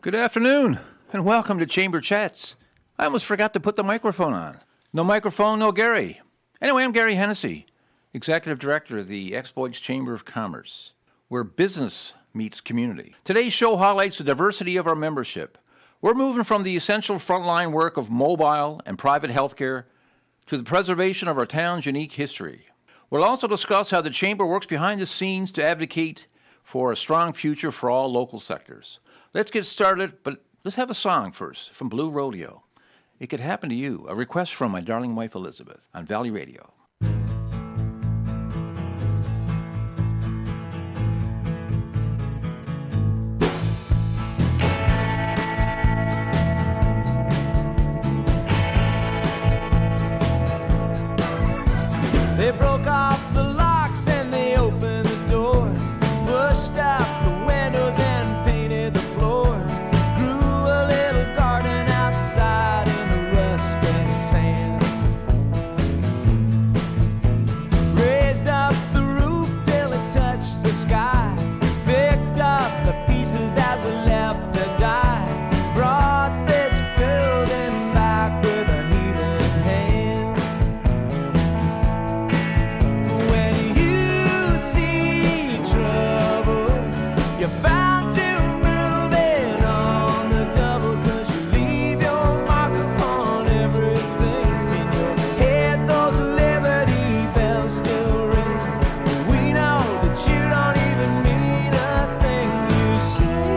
Good afternoon, and welcome to Chamber Chats. I almost forgot to put the microphone on. No microphone, no Gary. Anyway, I'm Gary Hennessy, Executive Director of the Ex-Boys Chamber of Commerce, where business meets community. Today's show highlights the diversity of our membership. We're moving from the essential frontline work of mobile and private healthcare to the preservation of our town's unique history. We'll also discuss how the Chamber works behind the scenes to advocate for a strong future for all local sectors. Let's get started, but let's have a song first from Blue Rodeo. It Could Happen to You, a request from my darling wife Elizabeth on Valley Radio. They broke off the locks and they opened the doors, pushed out the windows and painted the floors, grew a little garden outside in the rust and sand, raised up the roof till it touched the sky, picked up the pieces that were left to die, brought this building back with a healing hand. When you see trouble, you're bound to move it on the double, 'cause you leave your mark upon everything. In your head those Liberty bells still ring. We know that you don't even mean a thing you say.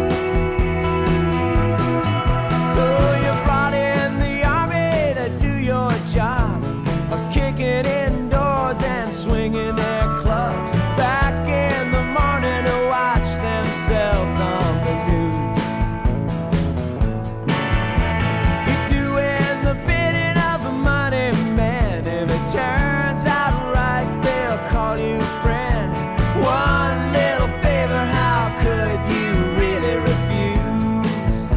So you brought in the army to do your job of kicking indoors and swinging their clubs, back in the morning to watch themselves on the news. You're doing the bidding of a money man. If it turns out right, they'll call you friend. One little favor, how could you really refuse?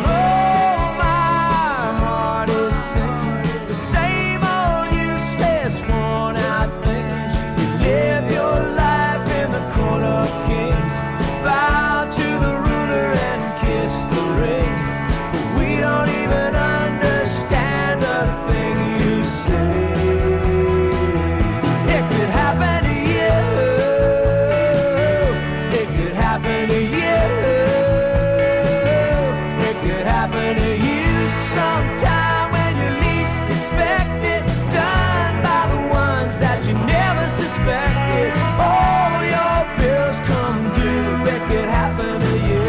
Oh, my heart is sinking. The same old useless worn out things. You live your life in the court of kings, bow to the ruler and kiss the ring. But we don't even understand a thing you say. It could happen to you. It could happen to you. It could happen to you sometime when you least expect it. Done by the ones that you never suspected. All your bills come due. It could happen to you.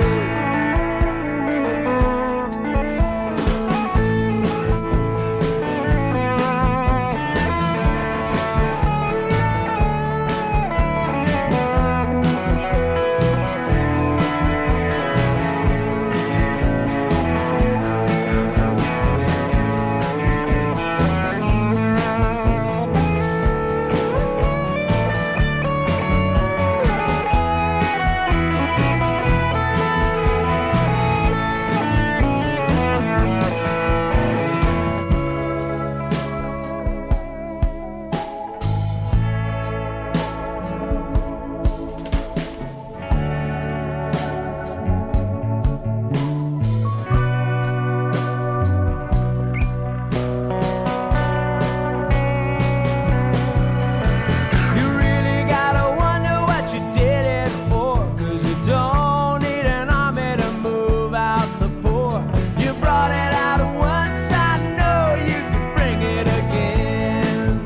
You really gotta wonder what you did it for, 'cause you don't need an army to move out the poor. You brought it out once, I know you could bring it again.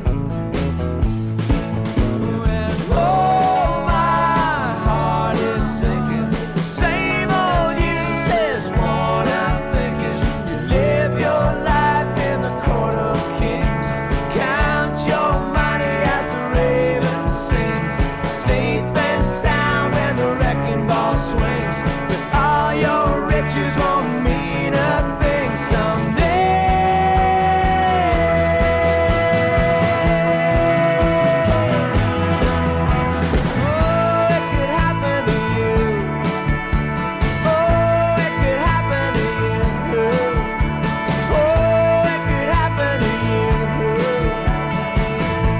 When, oh, my heart is sinking, the same old useless worn out thinking. You live your life in the court of kings, count your money as the raven sings, safe and sound when the wrecking ball swings. But all your riches won't mean a thing someday. Oh, it could happen to you. Oh, it could happen to you. Oh, it could happen to you.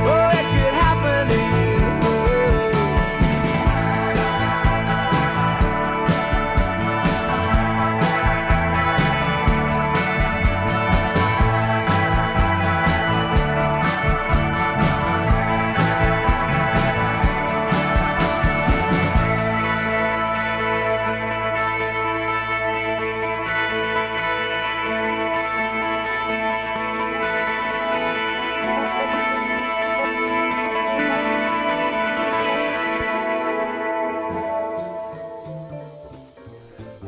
Oh, it could happen to you.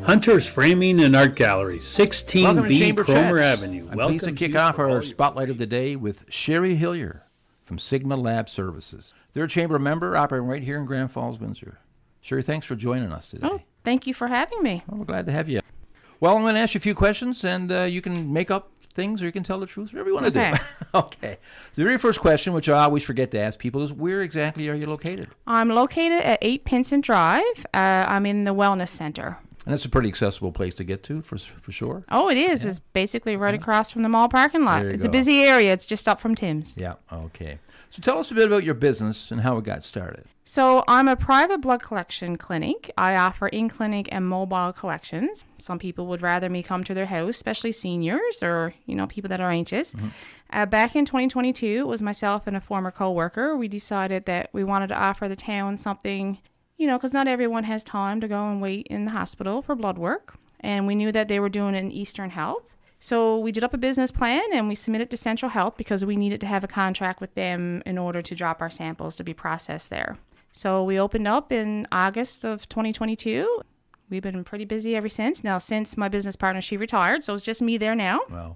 Hunter's Framing and Art Gallery, Welcome to 16B Chamber Cromer Chats. Avenue. I'm Welcome pleased to kick you off for all our your- spotlight of the day with Sherry Hillier from Sigma Lab Services. They're a chamber member operating right here in Grand Falls-Windsor. Sherry, thanks for joining us today. Oh, thank you for having me. Well, we're glad to have you. Well, I'm going to ask you a few questions, and you can make up things or you can tell the truth, whatever you want to Okay. do. Okay. So the very first question, which I always forget to ask people, is where exactly are you located? I'm located at 8 Pinson Drive. I'm in the Wellness Center. And it's a pretty accessible place to get to, for sure. Oh, it is. It's basically right across from the mall parking lot. There you It's go. a busy area. It's just up from Tim's. Yeah, okay. So tell us a bit about your business and how it got started. So I'm a private blood collection clinic. I offer in-clinic and mobile collections. Some people would rather me come to their house, especially seniors or, people that are anxious. Back in 2022, it was myself and a former coworker. We decided that we wanted to offer the town something, because not everyone has time to go and wait in the hospital for blood work. And we knew that they were doing it in Eastern Health. So we did up a business plan and we submitted to Central Health because we needed to have a contract with them in order to drop our samples to be processed there. So we opened up in August of 2022. We've been pretty busy ever since. Now, since my business partner, she retired, so it's just me there now. Wow.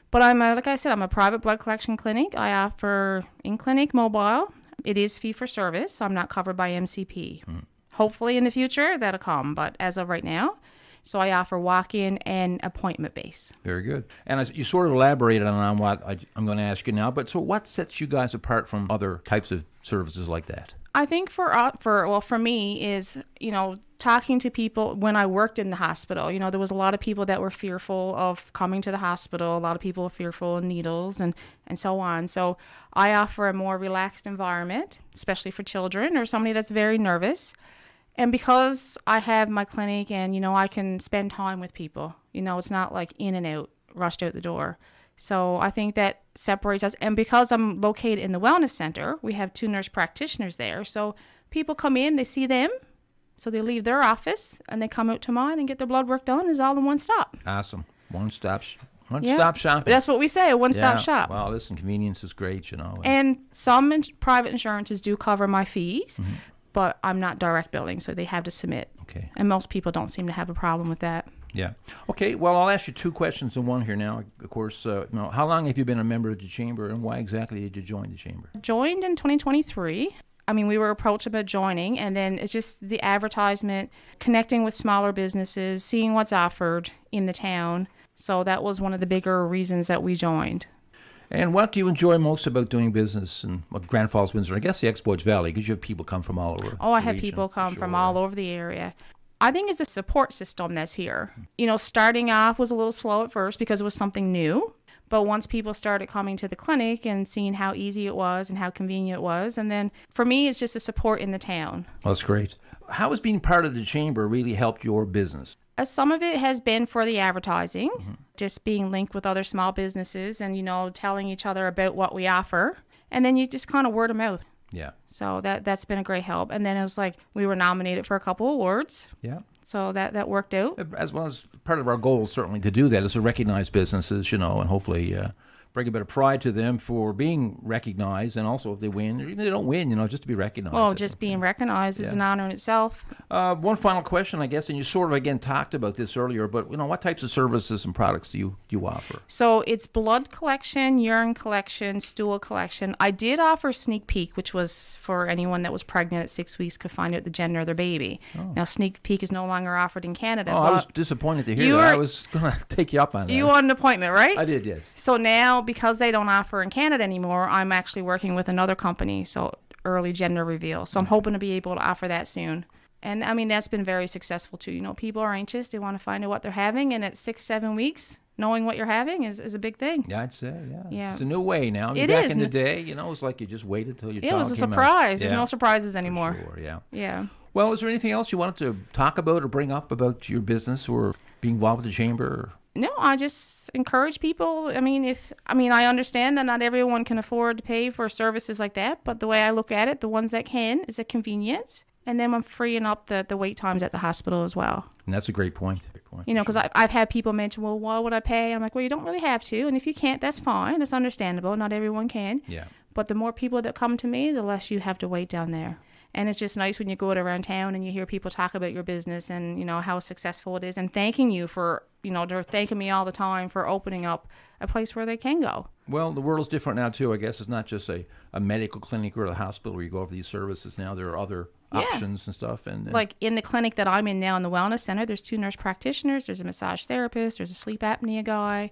But like I said, I'm a private blood collection clinic. I offer in-clinic mobile. It is fee-for-service, so I'm not covered by MCP. Hopefully in the future, that'll come, but as of right now. So I offer walk-in and appointment-based. Very good. And you sort of elaborated on what I'm going to ask you now, but so what sets you guys apart from other types of services like that? I think for me is, talking to people when I worked in the hospital. There was a lot of people that were fearful of coming to the hospital. A lot of people were fearful of needles and so on. So I offer a more relaxed environment, especially for children or somebody that's very nervous. And because I have my clinic and, I can spend time with people, it's not like in and out, rushed out the door. So I think that separates us. And because I'm located in the Wellness Center, we have 2 nurse practitioners there. So people come in, they see them. So they leave their office and they come out to mine and get their blood work done. It's all in one stop. Awesome. One-stop Yeah. shopping. That's what we say, a one-stop shop. Well, listen, convenience is great, And some private insurances do cover my fees, but I'm not direct billing, so they have to submit. Okay. And most people don't seem to have a problem with that. Yeah. Okay, well, I'll ask you 2 questions in one here now. Of course, how long have you been a member of the Chamber, and why exactly did you join the Chamber? Joined in 2023. We were approached about joining, and then it's just the advertisement, connecting with smaller businesses, seeing what's offered in the town. So that was one of the bigger reasons that we joined. And what do you enjoy most about doing business in Grand Falls-Windsor? I guess the Exploits Valley, because you have people come from all over. Oh, I the have region, people come for from sure. all over the area. I think it's the support system that's here. Starting off was a little slow at first because it was something new. But once people started coming to the clinic and seeing how easy it was and how convenient it was, and then for me, it's just a support in the town. Well, that's great. How has being part of the Chamber really helped your business? Some of it has been for the advertising, just being linked with other small businesses and, telling each other about what we offer. And then you just kind of word of mouth. Yeah. So that's been a great help. And then it was like we were nominated for a couple awards. Yeah. So that worked out. As well as part of our goal, certainly, to do that is to recognize businesses, and hopefully bring a bit of pride to them for being recognized, and also if they win, or even if they don't win, just to be recognized. Well, just being recognized is an honor in itself. One final question, I guess, and you sort of, again, talked about this earlier, but, what types of services and products do you offer? So it's blood collection, urine collection, stool collection. I did offer Sneak Peek, which was for anyone that was pregnant at 6 weeks could find out the gender of their baby. Oh. Now, Sneak Peek is no longer offered in Canada. Oh, I was disappointed to hear that. I was going to take you up on that. You want an appointment, right? I did, yes. So now, because they don't offer in Canada anymore, I'm actually working with another company, so early gender reveal. So I'm hoping to be able to offer that soon. And that's been very successful too. People are anxious. They want to find out what they're having. And at 6-7 weeks, knowing what you're having is a big thing. Yeah, I'd say, Yeah. It's a new way now. It back is. in the day, it's like you just waited till your child It was a came out. surprise. Yeah. There's no surprises anymore. For sure, yeah. Yeah. Well, is there anything else you wanted to talk about or bring up about your business or being involved with the Chamber? Or? No, I just encourage people. I understand that not everyone can afford to pay for services like that, but the way I look at it, the ones that can, is a convenience. And then I'm freeing up the wait times at the hospital as well. And that's a great point. Because I've had people mention, well, why would I pay? I'm like, well, you don't really have to. And if you can't, that's fine. It's understandable. Not everyone can. Yeah. But the more people that come to me, the less you have to wait down there. And it's just nice when you go around town and you hear people talk about your business and, how successful it is, and thanking you for, they're thanking me all the time for opening up a place where they can go. Well, the world is different now, too. I guess it's not just a medical clinic or a hospital where you go over these services now. There are other options and stuff. And like in the clinic that I'm in now in the wellness center, there's 2 nurse practitioners, there's a massage therapist, there's a sleep apnea guy,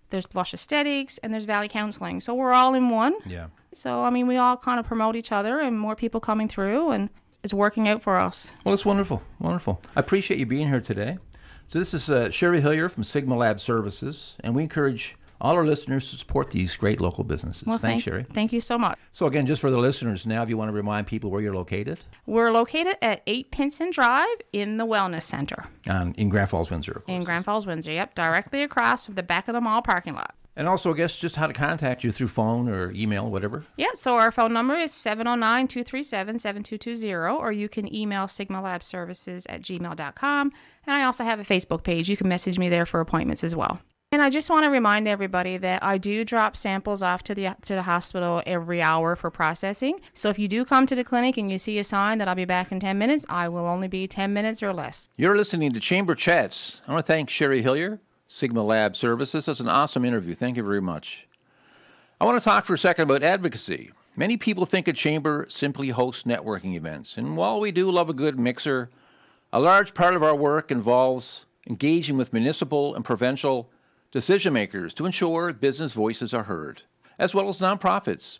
there's blush aesthetics, and there's Valley Counseling. So we're all in one. Yeah. So, we all kind of promote each other, and more people coming through, and it's working out for us. Well, it's wonderful. Wonderful. I appreciate you being here today. So this is Sherry Hillier from Sigma Lab Services, and we encourage all our listeners to support these great local businesses. Well, Thanks, Sherry. Thank you so much. So again, just for the listeners now, if you want to remind people where you're located. We're located at 8 Pinson Drive in the Wellness Center. In Grand Falls-Windsor, of course. In Grand Falls-Windsor, yep. Directly across from the back of the mall parking lot. And also, I guess, just how to contact you through phone or email, whatever. Yeah, so our phone number is 709-237-7220, or you can email sigmalabservices@gmail.com. And I also have a Facebook page. You can message me there for appointments as well. And I just want to remind everybody that I do drop samples off to the hospital every hour for processing. So if you do come to the clinic and you see a sign that I'll be back in 10 minutes, I will only be 10 minutes or less. You're listening to Chamber Chats. I want to thank Sherry Hillier, Sigma Lab Services. That's an awesome interview. Thank you very much. I want to talk for a second about advocacy. Many people think a chamber simply hosts networking events. And while we do love a good mixer, a large part of our work involves engaging with municipal and provincial decision makers to ensure business voices are heard, as well as nonprofits.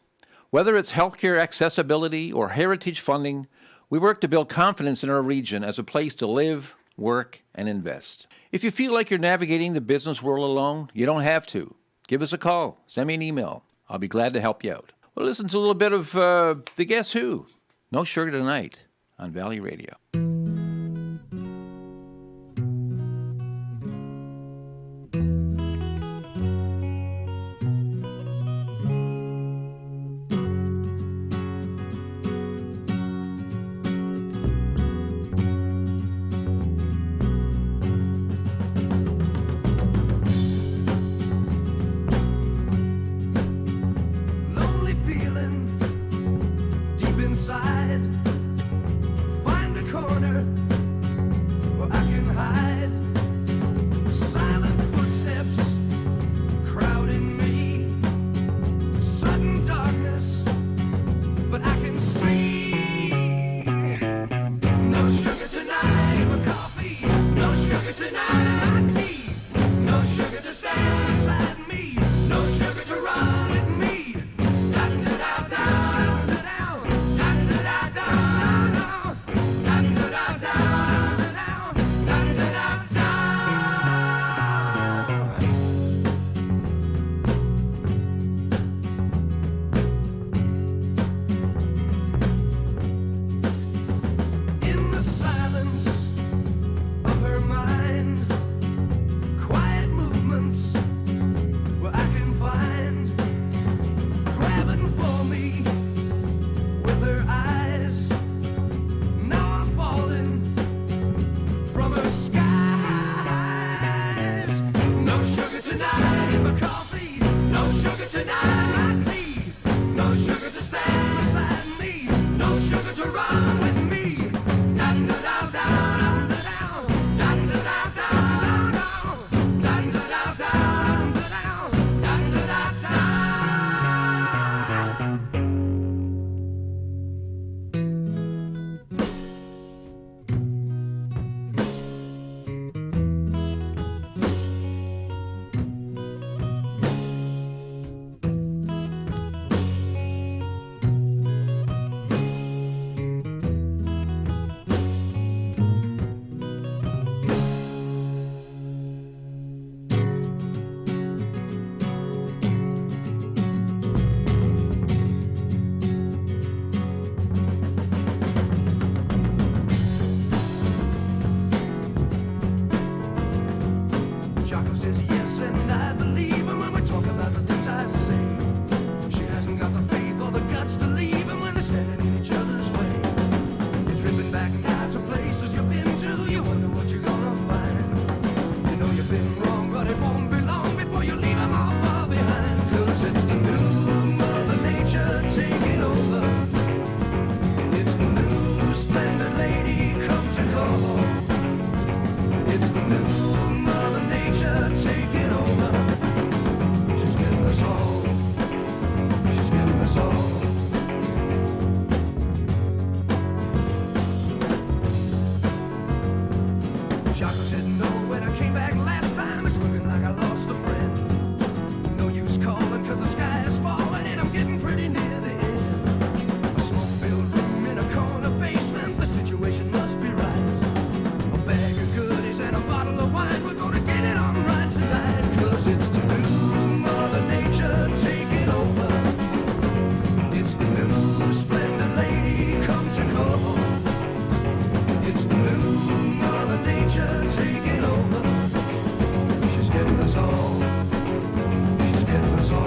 Whether it's healthcare accessibility or heritage funding, we work to build confidence in our region as a place to live, work, and invest. If you feel like you're navigating the business world alone, you don't have to. Give us a call. Send me an email. I'll be glad to help you out. Well, listen to a little bit of the Guess Who. No Sugar Tonight on Valley Radio. Lonely feeling deep inside. Find a corner where I can hide. Silent footsteps crowding me. Sudden darkness, but I can see. No sugar tonight in my coffee. No sugar tonight in my tea. No sugar to stand beside me. No sugar to run with me. In the silence of her mind, quiet movements where I can find, grabbing for me with her eyes. Now I'm falling from her skies. No sugar tonight in my coffee. No sugar tonight in my tea. No sugar to stand beside me. No sugar to run with me. Dun da da da dun da down. Dun da da da dun down. Dun da da da dun da down. Dun da da da. Jocko says yes, and I believe him when we talk about the things I say. She hasn't got the faith or the guts to leave him when they're standing in each other's way. You're tripping back now to places you've been to. You wonder what you're gonna find. You know you've been wrong, but it won't be long before you leave him all far behind. 'Cause it's the new Mother Nature taking over. It's the new It's the new Mother Nature taking over. She's getting us all. She's getting us all.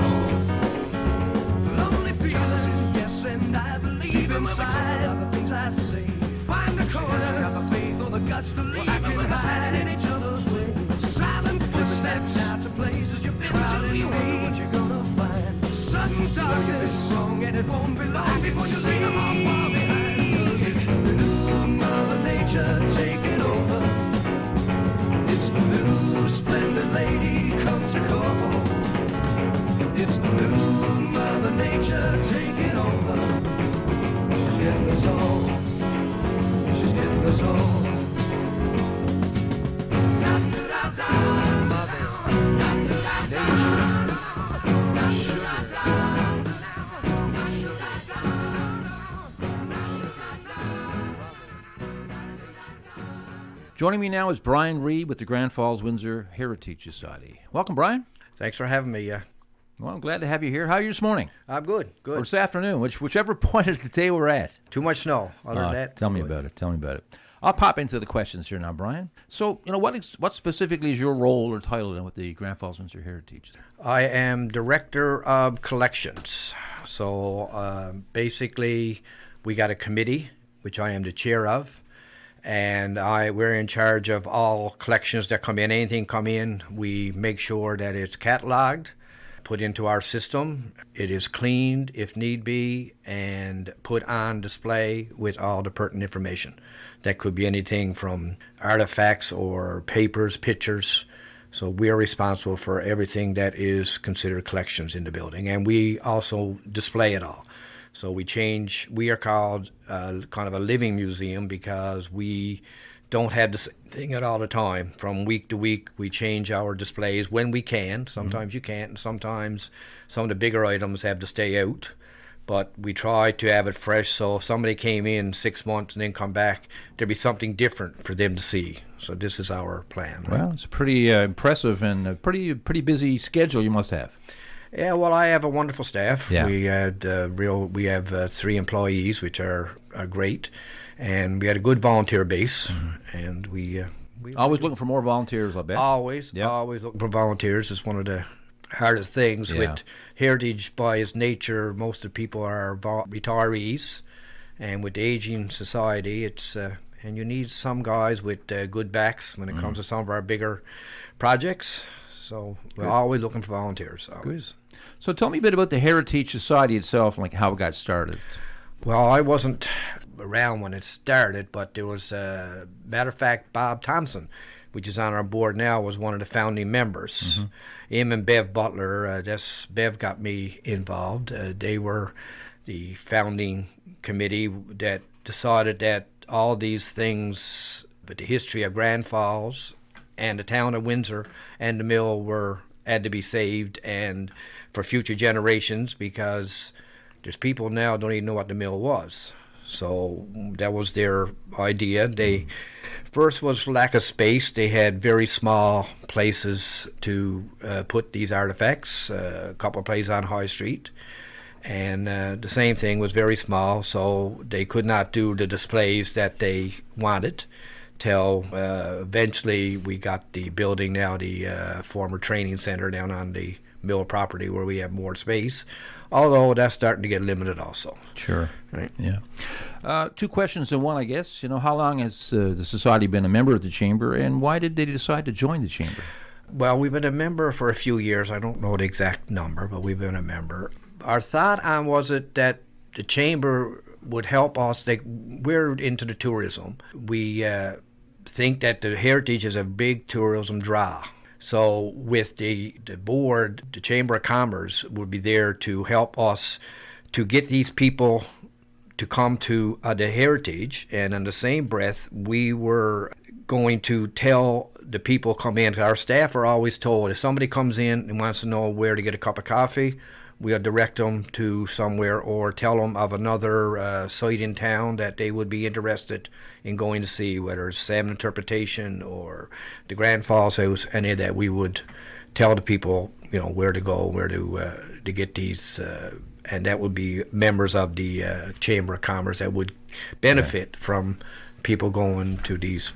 Lonely feeling, yes, and I believe inside the things I say. Find a corner, got the faith or the guts to leave behind in each other's way. Silent footsteps out to places you've been to anyway. What you gonna find? Sudden darkness, wrong and it won't be long before you leave them all far behind. It's the new Mother Nature taking over. It's the new splendid lady come to call. It's the new Mother Nature taking over. She's getting us all. She's getting us all. Joining me now is Brian Reid with the Grand Falls-Windsor Heritage Society. Welcome, Brian. Thanks for having me. Well, I'm glad to have you here. How are you this morning? I'm good. Or this afternoon, whichever point of the day we're at. Too much snow. Other than that, tell me about it. Tell me about it. I'll pop into the questions here now, Brian. So, what specifically is your role or title with the Grand Falls-Windsor Heritage? I am Director of Collections. So basically, we got a committee, which I am the chair of, and we're in charge of all collections that come in. Anything come in, we make sure that it's cataloged, put into our system. It is cleaned if need be, and put on display with all the pertinent information. That could be anything from artifacts or papers, pictures. So we are responsible for everything that is considered collections in the building, and we also display it all. So we are called kind of a living museum because we don't have the same thing at all the time. From week to week, we change our displays when we can. Sometimes you can't, and sometimes some of the bigger items have to stay out. But we try to have it fresh, so if somebody came in 6 months and then come back, there'd be something different for them to see. So this is our plan. Right? Well, it's pretty impressive and a pretty busy schedule you must have. Yeah, well, I have a wonderful staff. Yeah. We have 3 employees, which are great, and we had a good volunteer base, and we Always looking for more volunteers, I bet. always looking for volunteers. It's one of the hardest things with heritage. By its nature, most of the people are retirees, and with the aging society, it's and you need some guys with good backs when it comes to some of our bigger projects. So we're always looking for volunteers. Always. So tell me a bit about the Heritage Society itself, like how it got started. Well, I wasn't around when it started, but there was, matter of fact, Bob Thompson, which is on our board now, was one of the founding members. Him and Bev Butler, Bev got me involved. They were the founding committee that decided that all these things, but the history of Grand Falls and the town of Windsor and the mill had to be saved, and for future generations, because there's people now don't even know what the mill was. So that was their idea. They first was lack of space. They had very small places to put these artifacts, a couple of places on High Street, and the same thing was very small, so they could not do the displays that they wanted. Till eventually we got the building now, the former training center down on the mill property, where we have more space, although that's starting to get limited also. Sure. Right. Yeah. 2 questions in one, I guess. How long has the society been a member of the Chamber, and why did they decide to join the Chamber? Well, we've been a member for a few years. I don't know the exact number, but we've been a member. Our thought on was it that the Chamber would help us. We're into the tourism. We think that the heritage is a big tourism draw. So with the board, the Chamber of Commerce would be there to help us to get these people to come to the heritage. And in the same breath, we were going to tell the people come in. Our staff are always told if somebody comes in and wants to know where to get a cup of coffee, we'll direct them to somewhere, or tell them of another site in town that they would be interested in going to see, whether it's salmon interpretation or the Grand Falls House, any of that. We would tell the people, where to go, where to get these, and that would be members of the Chamber of Commerce that would benefit from people going to these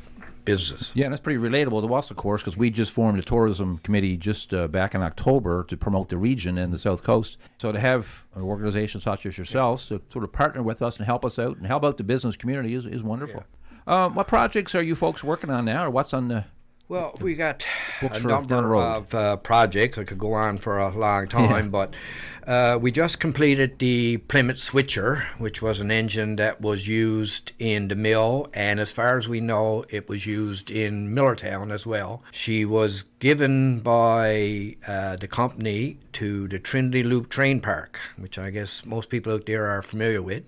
businesses. Yeah, and that's pretty relatable to us, of course, because we just formed a tourism committee just back in October to promote the region and the South Coast. So to have an organization such as yourselves to sort of partner with us and help us out and help out the business community is wonderful. What projects are you folks working on now, or what's on the... Well, we got Books a for down the number road. of projects. I could go on for a long time, but we just completed the Plymouth Switcher, which was an engine that was used in the mill, and as far as we know, it was used in Millertown as well. She was given by the company to the Trinity Loop Train Park, which I guess most people out there are familiar with,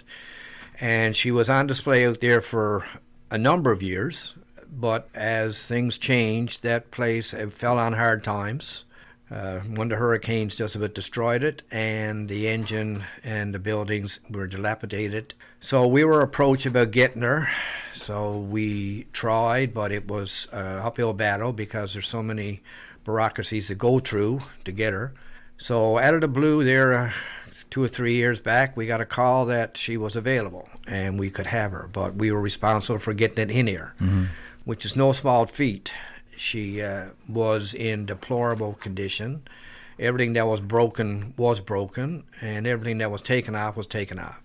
and she was on display out there for a number of years. But as things changed, that place fell on hard times. One of the hurricanes just about destroyed it, and the engine and the buildings were dilapidated. So we were approached about getting her. So we tried, but it was an uphill battle because there's so many bureaucracies to go through to get her. So out of the blue there, 2 or 3 years back, we got a call that she was available and we could have her, but we were responsible for getting it in here. Which is no small feat. She was in deplorable condition. Everything that was broken, and everything that was taken off was taken off.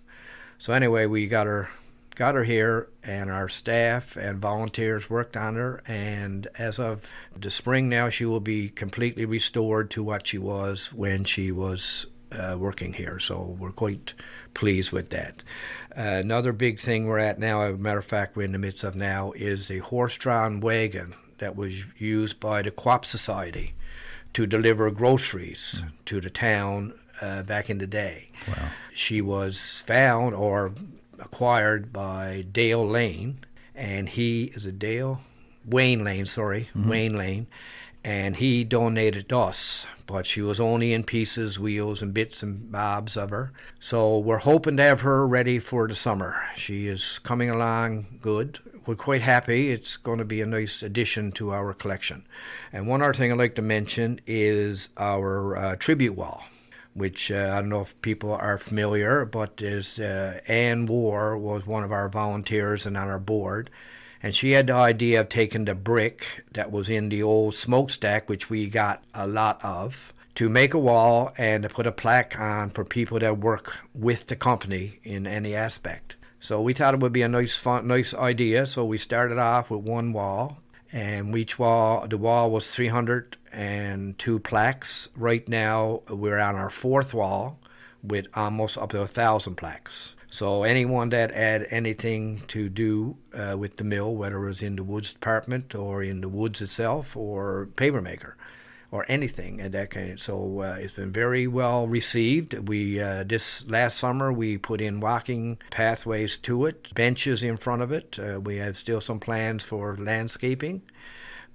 So anyway, we got her here, and our staff and volunteers worked on her, and as of the spring now, she will be completely restored to what she was when she was working here. So we're quite pleased with that. Another big thing we're at now, as a matter of fact, we're in the midst of now, is a horse-drawn wagon that was used by the Co-op Society to deliver groceries to the town back in the day. Wow. She was found or acquired by Dale Lane, and he is Wayne Lane, Wayne Lane, and he donated to us, but she was only in pieces, wheels, and bits and bobs of her. So we're hoping to have her ready for the summer. She is coming along good. We're quite happy. It's going to be a nice addition to our collection. And one other thing I'd like to mention is our tribute wall, which I don't know if people are familiar, but is Ann War was one of our volunteers and on our board. And she had the idea of taking the brick that was in the old smokestack, which we got a lot of, to make a wall and to put a plaque on for people that work with the company in any aspect. So we thought it would be a nice idea. So we started off with one wall, and the wall was 302 plaques. Right now, we're on our fourth wall with almost up to 1,000 plaques. So anyone that had anything to do with the mill, whether it was in the woods department or in the woods itself or paper maker or anything and that kind of, so it's been very well received. We this last summer we put in walking pathways to it, benches in front of it. We have still some plans for landscaping.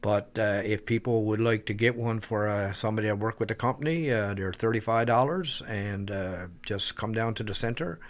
But if people would like to get one for somebody that work with the company, they're $35 and just come down to the center.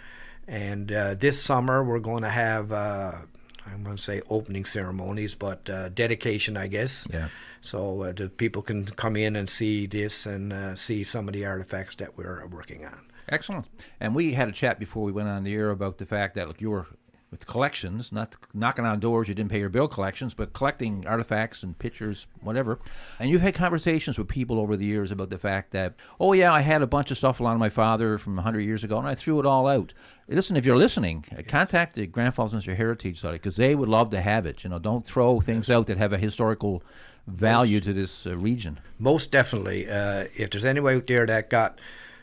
And this summer we're going to have, I'm going to say opening ceremonies, but dedication, I guess. Yeah. So the people can come in and see this and see some of the artifacts that we're working on. Excellent. And we had a chat before we went on the air about the fact that, look, you were with collections, not knocking on doors, you didn't pay your bill collections, but collecting artifacts and pictures, whatever. And you've had conversations with people over the years about the fact that, oh yeah, I had a bunch of stuff along my father from 100 years ago, and I threw it all out. Listen, if you're listening, contact the Grand Falls-Windsor Heritage Society, because they would love to have it. You know, don't throw things out that have a historical value to this region. Most definitely. If there's anybody out there that got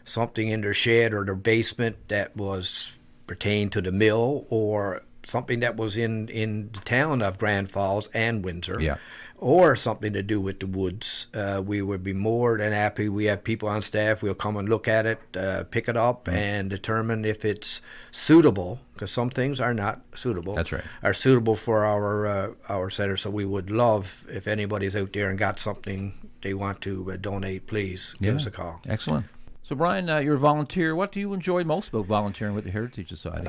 something in their shed or their basement that was pertain to the mill or something that was in the town of Grand Falls and Windsor, Yeah. or something to do with the woods, we would be more than happy. We have people on staff. We'll come and look at it, pick it up, and determine if it's suitable, because some things are not suitable. That's right. Are suitable for our center. So we would love if anybody's out there and got something they want to donate, please give us a call. Excellent. So, Brian, you're a volunteer. What do you enjoy most about volunteering with the Heritage Society?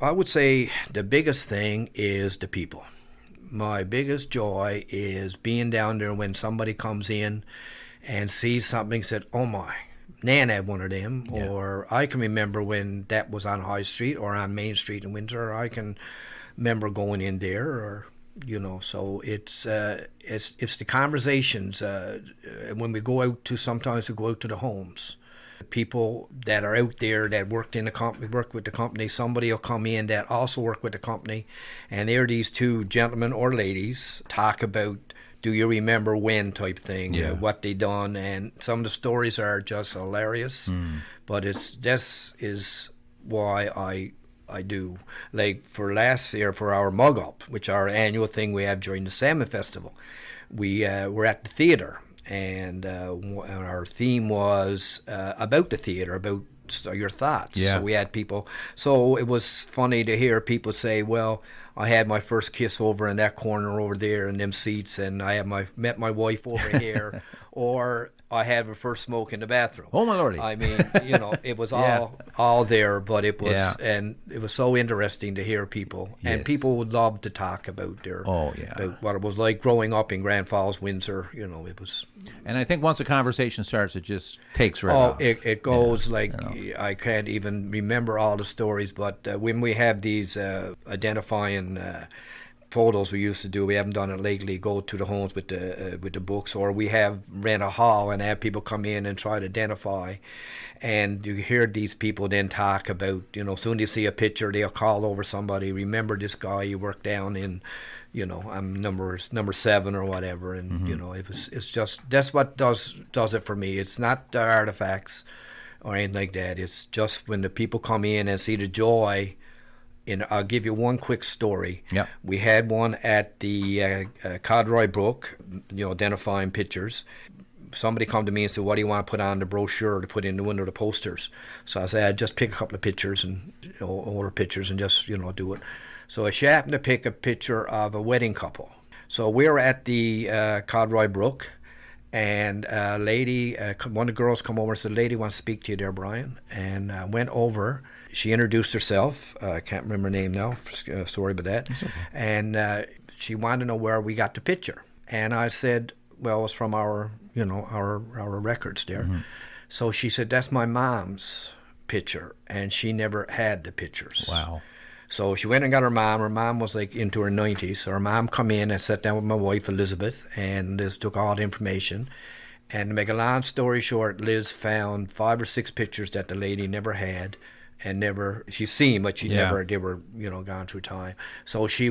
I would say the biggest thing is the people. My biggest joy is being down there when somebody comes in and sees something, said, oh my, Nan had one of them. Yeah. Or I can remember when that was on High Street or on Main Street in Windsor. I can member going in there, or so it's the conversations when we go out to, sometimes we go out to the homes. People that are out there that work with the company, somebody will come in that also work with the company, and there these two gentlemen or ladies talk about, do you remember when type thing, what they done, and some of the stories are just hilarious. But this is why I do. Like for last year, for our mug up, which our annual thing we have during the Salmon Festival, we were at the theater, and our theme was about the theater, about your thoughts. Yeah. So we had people. So it was funny to hear people say, well, I had my first kiss over in that corner over there in them seats, and I had met my wife over here, or I had my first smoke in the bathroom. Oh, my lordy. I mean, it was all there, but it was, and it was so interesting to hear people, and people would love to talk about about what it was like growing up in Grand Falls-Windsor. It was. And I think once the conversation starts, it just takes right off. It goes I can't even remember all the stories, but when we have these identifying photos we used to do, we haven't done it lately, go to the homes with the books, or we have rent a hall and have people come in and try to identify, and you hear these people then talk about, soon as you see a picture, they'll call over somebody, remember this guy you worked down in, I'm number 7 or whatever, and it's just, that's what does it for me. It's not the artifacts or anything like that. It's just when the people come in and see the joy. I'll give you one quick story. Yeah. We had one at the Corduroy Brook, identifying pictures. Somebody come to me and said, what do you want to put on the brochure to put in the window, the posters? So I said, I'd just pick a couple of pictures and order pictures and just, do it. So she happened to pick a picture of a wedding couple. So we were at the Corduroy Brook, and a lady, one of the girls come over and said, lady wants to speak to you there, Brian. And I went over. She introduced herself. I can't remember her name now. Sorry about that. Okay. And she wanted to know where we got the picture. And I said, well, it's from our records there. Mm-hmm. So she said, that's my mom's picture. And she never had the pictures. Wow. So she went and got her mom. Her mom was like into her 90s. So her mom come in and sat down with my wife, Elizabeth, and Liz took all the information. And to make a long story short, Liz found 5 or 6 pictures that the lady never had. And she's seen, but they were, gone through time. So she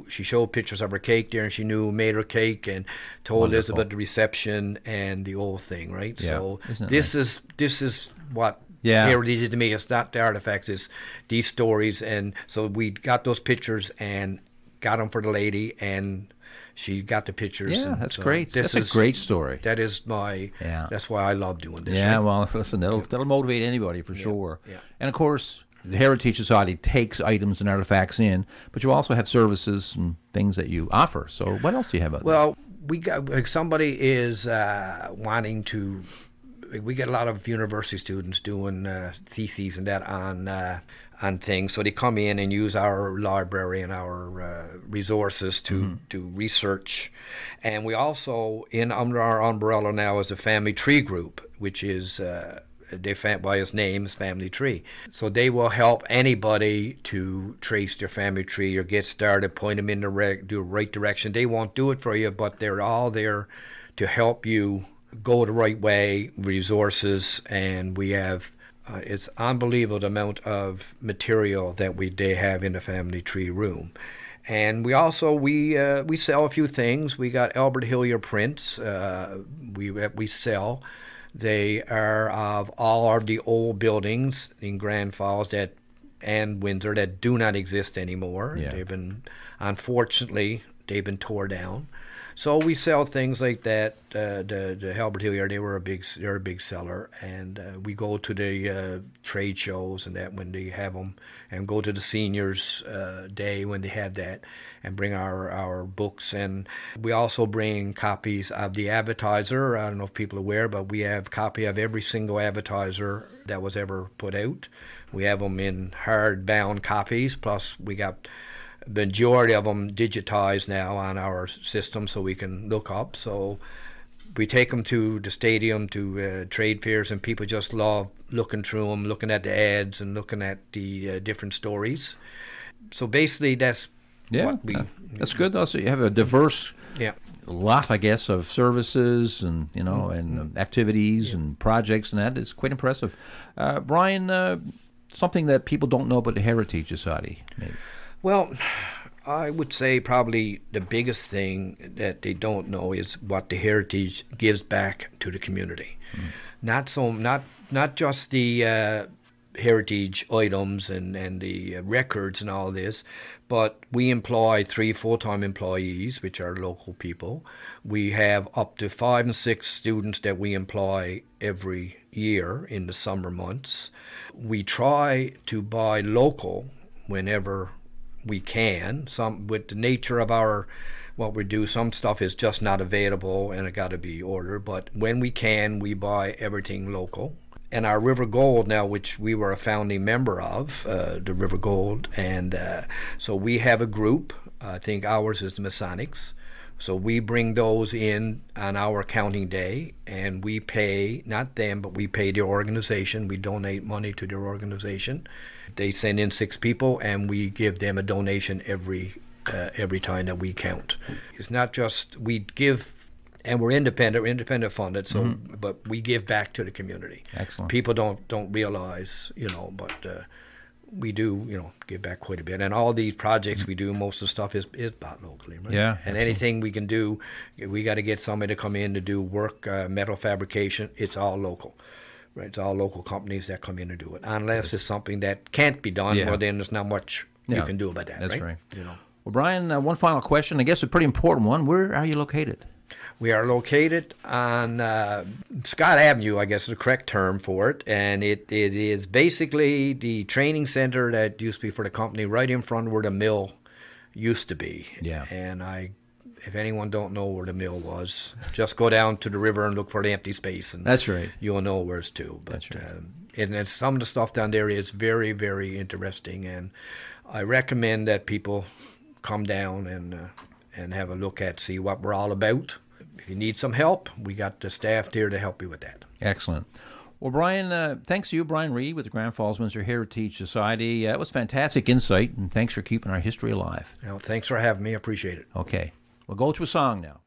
showed pictures of her cake there, and she knew who made her cake, and told Wonderful. Elizabeth the reception and the whole thing, right? Yeah. So this is what heritage is to me. It's not the artifacts, it's these stories. And so we got those pictures and got them for the lady, and she got the pictures. Yeah, and that's so great. That's a great story. That is that's why I love doing this. Yeah, right? well, listen, that'll motivate anybody for sure. Yeah. And of course, the Heritage Society takes items and artifacts in, but you also have services and things that you offer. So what else do you have out there? Well, we got, somebody is wanting to, we get a lot of university students doing theses and that on things. So they come in and use our library and our resources to research. And we also, under our umbrella now, is a family tree group, which is by his name is Family Tree. So they will help anybody to trace their family tree or get started, point them in the right direction. They won't do it for you, but they're all there to help you go the right way, resources, and we have it's unbelievable the amount of material that they have in the family tree room. And we also we sell a few things. We got Albert Hillier prints. We sell. They are of all of the old buildings in Grand Falls and Windsor that do not exist anymore. Yeah. Unfortunately, they've been tore down. So we sell things like that. The Albert Hillier, they're a big seller, and we go to the trade shows and that when they have them, and go to the seniors' day when they have that, and bring our books. And we also bring copies of the Advertiser. I don't know if people are aware, but we have a copy of every single Advertiser that was ever put out. We have them in hardbound copies. Plus, we got the majority of them digitized now on our system so we can look up. So we take them to the stadium, to trade fairs, and people just love looking through them, looking at the ads and looking at the different stories. so basically that's Yeah, what we. that's good. Also, you have a diverse Yeah. lot, I guess, of services and and activities and projects, and that is quite impressive. Brian, something that people don't know about the Heritage Society, maybe. Well, I would say probably the biggest thing that they don't know is what the heritage gives back to the community. Not just the heritage items and the records and all this, but we employ 3 full-time employees, which are local people. We have up to 5 and 6 students that we employ every year in the summer months. We try to buy local whenever we can. Some with the nature of what we do, some stuff is just not available and it got to be ordered. But when we can, we buy everything local. And our River Gold now, which we were a founding member of, the River Gold, and so we have a group. I think ours is the Masonics. So we bring those in on our accounting day, and we pay, not them, but we pay the organization. We donate money to their organization. They send in 6 people, and we give them a donation every time that we count. It's not just we give, and we're independent funded. So, but we give back to the community. Excellent. People don't realize, but we do, give back quite a bit. And all these projects we do, most of the stuff is bought locally, right? Yeah, And absolutely. anything we can do, we got to get somebody to come in to do work, metal fabrication. It's all local. Right, it's all local companies that come in and do it. Unless it's something that can't be done, Yeah. well, then there's not much you Yeah, can do about that. that's right. Well, Brian, one final question. I guess a pretty important one. Where are you located? we are located on Scott Avenue, I guess is the correct term for it, and it is basically the training center that used to be for the company, right in front where the mill used to be. Yeah. And if anyone don't know where the mill was, just go down to the river and look for the empty space, and That's right. you'll know where it's to. But, That's right. And some of the stuff down there is very, very interesting, and I recommend that people come down and have a look see what we're all about. If you need some help, we got the staff there to help you with that. Excellent. Well, Brian, thanks to you, Brian Reid, with the Grand Falls-Windsor Heritage Society. That was fantastic insight, and thanks for keeping our history alive. Thanks for having me. I appreciate it. Okay. We'll go to a song now.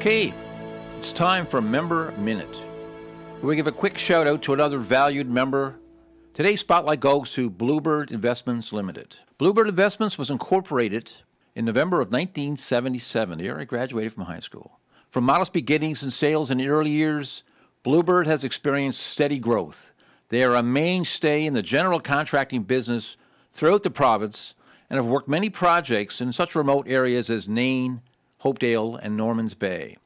Okay, it's time for Member Minute. We give a quick shout out to another valued member. Today's spotlight goes to Bluebird Investments Limited. Bluebird Investments was incorporated in November of 1977, the year I graduated from high school. From modest beginnings in sales in the early years, Bluebird has experienced steady growth. They are a mainstay in the general contracting business throughout the province and have worked many projects in such remote areas as Nain, Hopedale, and Norman's Bay.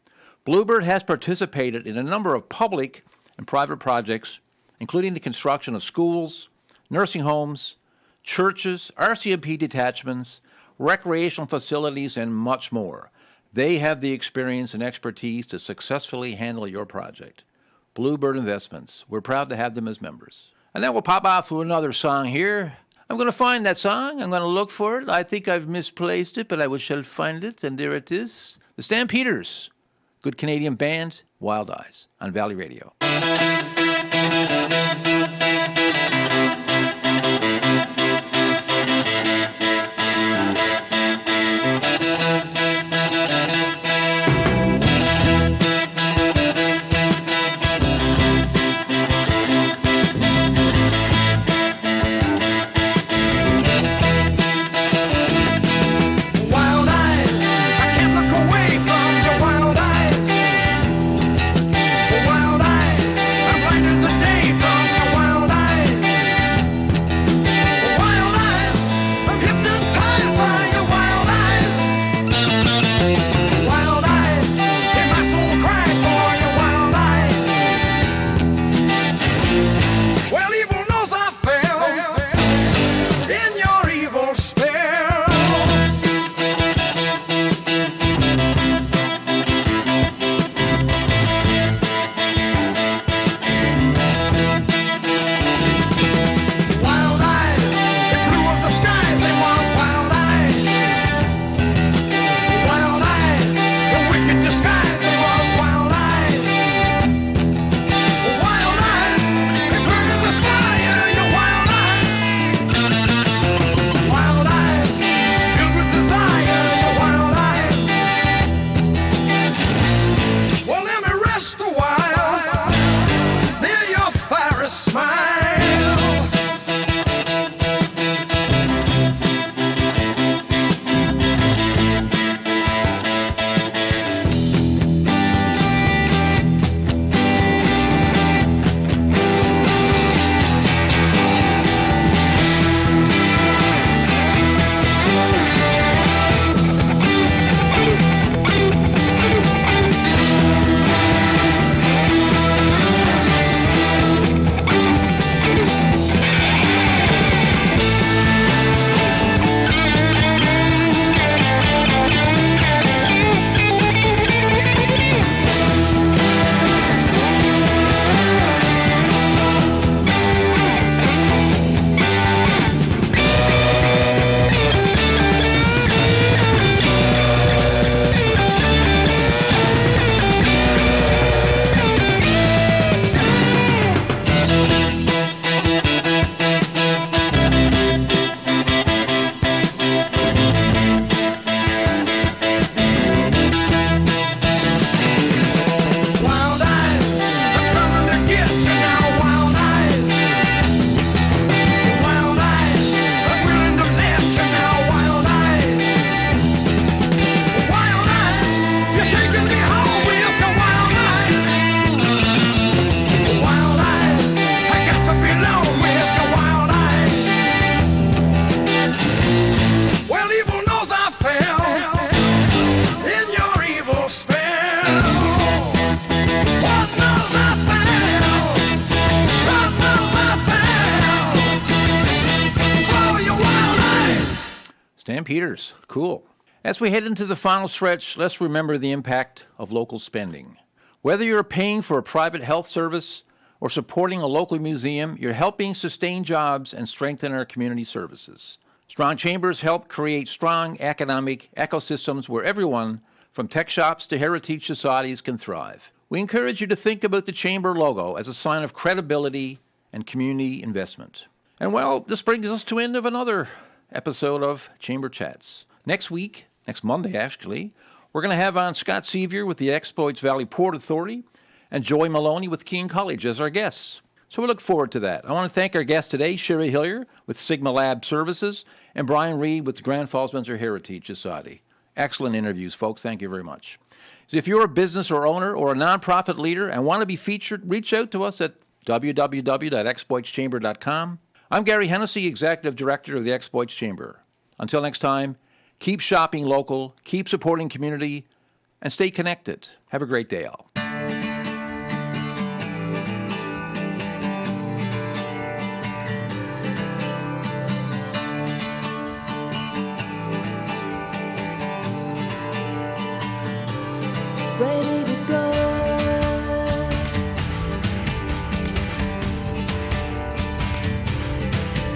Bluebird has participated in a number of public and private projects, including the construction of schools, nursing homes, churches, RCMP detachments, recreational facilities, and much more. They have the experience and expertise to successfully handle your project. Bluebird Investments. We're proud to have them as members. And then we'll pop off to another song here. I'm going to find that song. I'm going to look for it. I think I've misplaced it, but I shall find it. And there it is. The Stampeders. Good Canadian band, Wild Eyes, on Valley Radio. Stampeders, cool. As we head into the final stretch, let's remember the impact of local spending. Whether you're paying for a private health service or supporting a local museum, you're helping sustain jobs and strengthen our community services. Strong Chambers help create strong economic ecosystems where everyone, from tech shops to heritage societies, can thrive. We encourage you to think about the Chamber logo as a sign of credibility and community investment. And well, this brings us to the end of another episode of Chamber Chats. Next week, next Monday actually, We're going to have on Scott Sevier with the Exploits Valley Port Authority and Joy Maloney with Keene College as our guests. So we look forward to that. I want to thank our guest today, Sherry Hillier with Sigma Lab Services and Brian Reid with the Grand Falls-Windsor Heritage Society. Excellent interviews, folks. Thank you very much. So if you're a business or owner or a nonprofit leader and want to be featured, reach out to us at www.exploitschamber.com. I'm Gary Hennessy, Executive Director of the Exploits Chamber. Until next time, keep shopping local, keep supporting community, and stay connected. Have a great day, all. Ready to go.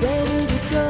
Ready to go.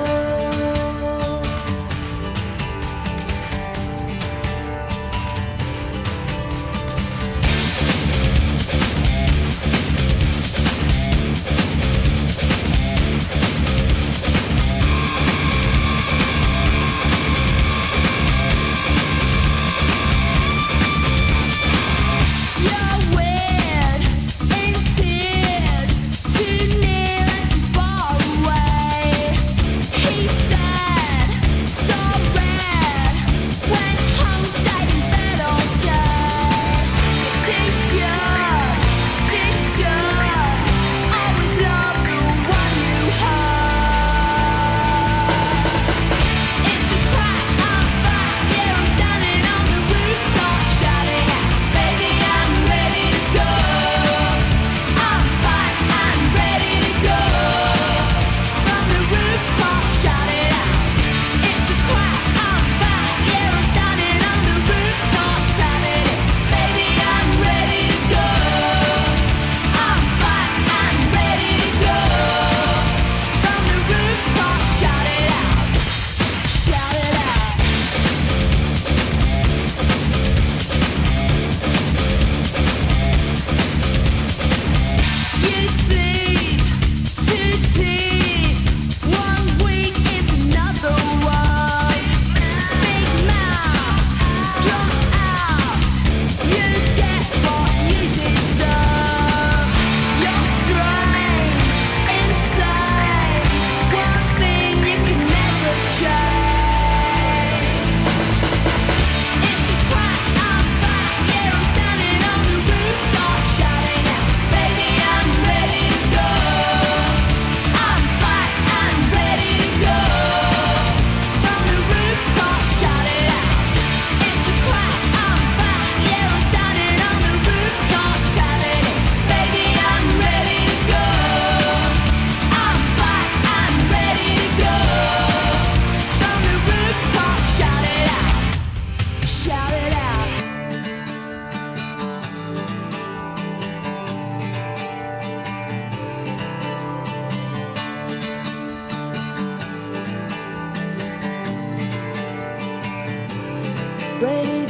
Ready